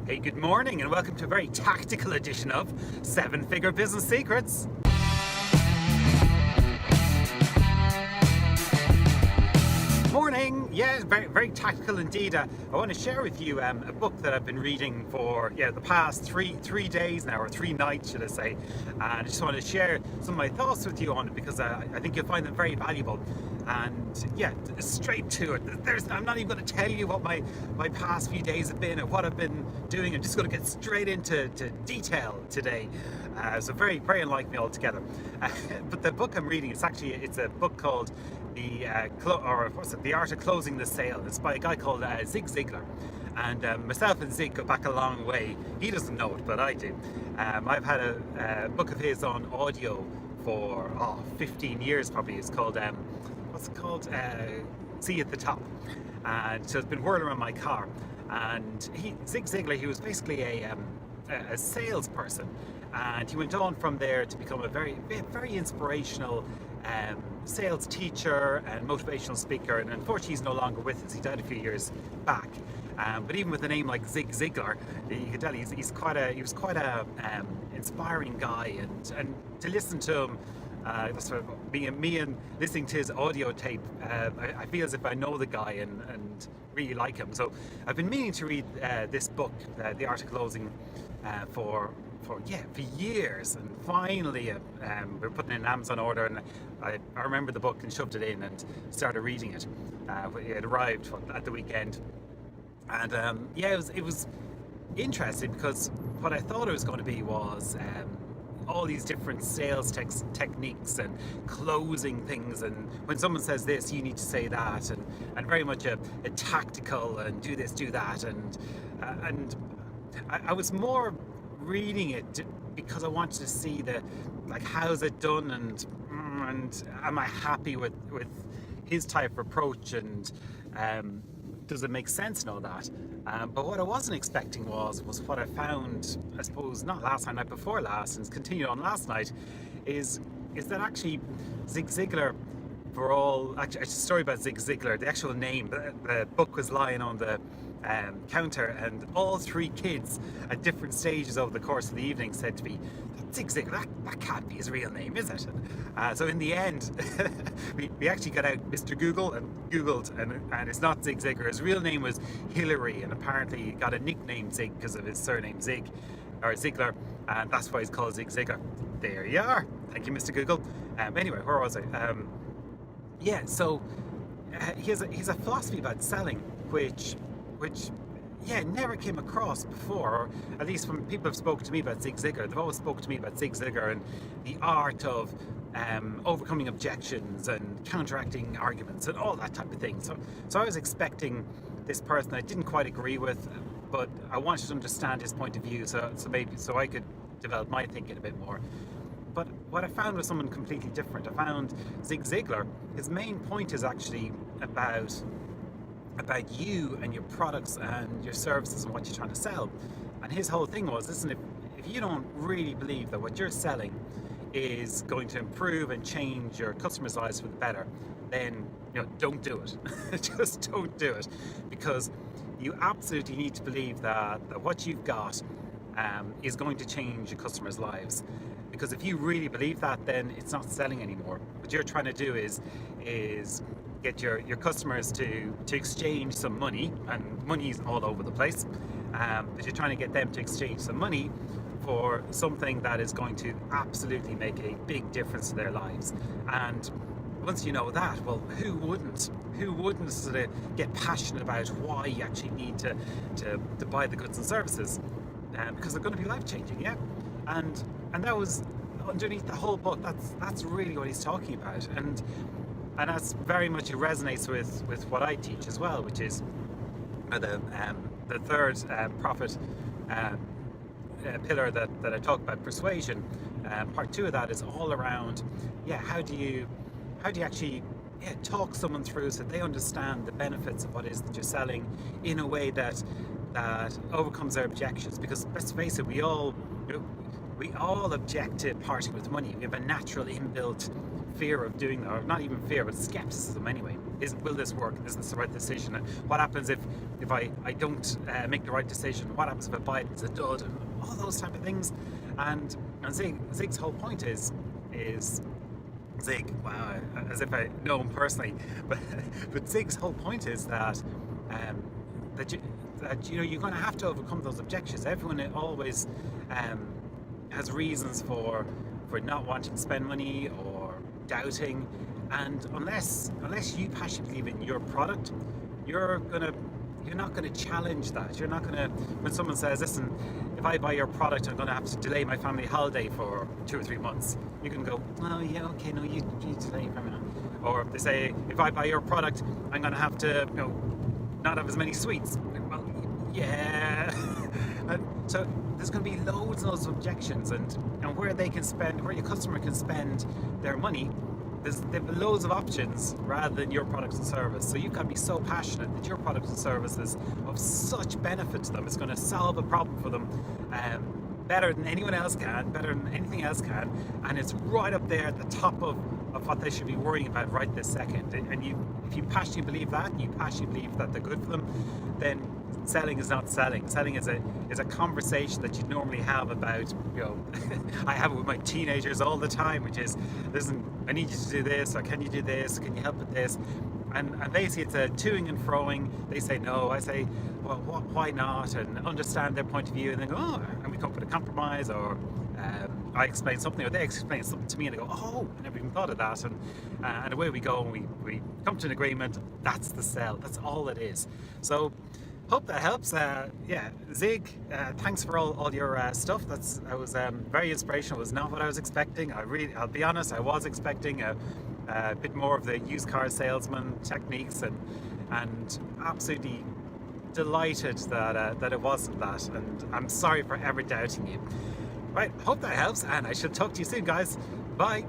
Hey, good morning and welcome to a very tactical edition of 7-Figure Business Secrets. Morning. Yeah, very tactical indeed. I want to share with you a book that I've been reading for the past three days now, or 3 nights should I say, and I just want to share some of my thoughts with you on it because I think you'll find them very valuable. And yeah, straight to it. I'm not even going to tell you what my past few days have been or what I've been doing. I'm just going to get straight into detail today. So very unlike me altogether. But the book I'm reading, it's a book called The Art of Closing the Sale. It's by a guy called Zig Ziglar. And myself and Zig go back a long way. He doesn't know it, but I do. I've had a book of his on audio for 15 years probably. It's called what's it called? See at the Top. And so it's been whirling around my car. And Zig Ziglar, he was basically a salesperson, and he went on from there to become a very inspirational sales teacher and motivational speaker. And unfortunately, he's no longer with us. He died a few years back. But even with a name like Zig Ziglar, you can tell he was quite a inspiring guy, and to listen to him. Sort of me and listening to his audio tape, I feel as if I know the guy and really like him. So I've been meaning to read this book, The Art of Closing, for years, and finally we're putting in an Amazon order, and I remember the book and shoved it in and started reading it. It arrived at the weekend, and it was interesting because what I thought it was going to be was all these different sales techniques and closing things, and when someone says this you need to say that, and very much a tactical and do this, do that, and I was more reading it because I wanted to see how's it done, and am I happy with his type of approach, and does it make sense and all that. But what I wasn't expecting was what I found, I suppose, not last night before last, and it's continued on last night, is that actually Zig Ziglar, actually a story about Zig Ziglar, the actual name, the book was lying on the counter, and all 3 kids at different stages over the course of the evening said to me, Zig Ziglar, that can't be his real name, is it? So in the end, we actually got out Mr. Google and Googled, and it's not Zig Ziglar. His real name was Hillary, and apparently he got a nickname Zig because of his surname Ziglar, and that's why he's called Zig Ziglar. There you are. Thank you, Mr. Google. Anyway, where was I? So he has a philosophy about selling, which never came across before, or at least when people have spoken to me about Zig Ziglar, they've always spoken to me about Zig Ziglar and the art of overcoming objections and counteracting arguments and all that type of thing. So I was expecting this person I didn't quite agree with, but I wanted to understand his point of view, so I could develop my thinking a bit more. But what I found was someone completely different. I found Zig Ziglar, his main point is actually about you and your products and your services and what you're trying to sell. And his whole thing was, listen, if you don't really believe that what you're selling is going to improve and change your customers' lives for the better, then don't do it. Just don't do it, because you absolutely need to believe that what you've got is going to change your customers' lives. Because if you really believe that, then it's not selling anymore. What you're trying to do is get your customers to exchange some money, and money's all over the place, but you're trying to get them to exchange some money for something that is going to absolutely make a big difference to their lives. And once you know that, well, who wouldn't sort of get passionate about why you actually need to buy the goods and services, because they're going to be life-changing, yeah. And that was underneath the whole book. That's really what he's talking about, and that's very much, it resonates with what I teach as well, which is the third profit pillar that I talk about, persuasion. Part 2 of that is all around, how do you actually talk someone through so they understand the benefits of what it is that you're selling in a way that overcomes their objections. Because let's face it, we all object to parting with money. We have a natural inbuilt fear of doing that, or not even fear, but skepticism anyway. will this work? Is this the right decision? And what happens if I don't make the right decision? What happens if I buy it as a dud? And all those type of things. And Zig's whole point is Zig, wow, as if I know him personally, but Zig's whole point is that you're going to have to overcome those objections. Everyone always has reasons for not wanting to spend money or doubting, and unless you passionately believe in your product, you're not going to challenge that. You're not going to, when someone says, listen, if I buy your product, I'm going to have to delay my family holiday for 2 or 3 months. You can go, oh yeah, okay, no, you delay your family. Or if they say, if I buy your product, I'm going to have to, not have as many sweets. Well, yeah. And so there's going to be loads and loads of objections, and where your customer can spend their money, they've loads of options rather than your product and service. So you've got to be so passionate that your product and service is of such benefit to them. It's going to solve a problem for them better than anyone else can, better than anything else can, and it's right up there at the top of what they should be worrying about right this second. And if you passionately believe that, and you passionately believe that they're good for them, then selling is not selling. Selling is a conversation that you normally have about, I have it with my teenagers all the time, which is, listen, I need you to do this, or can you do this, can you help with this? And basically it's a toing and froing. They say no, I say, well, why not? And understand their point of view, and then go, oh, and we come up with a compromise, or I explain something, or they explain something to me, and they go, oh, I never even thought of that, and away we go, and we come to an agreement. That's the sell. That's all it is. So hope that helps. Zig, thanks for all your stuff. That was very inspirational. It was not what I was expecting. I'll be honest, I was expecting a bit more of the used car salesman techniques, and absolutely delighted that it wasn't that, and I'm sorry for ever doubting you. Right, hope that helps, and I shall talk to you soon, guys. Bye.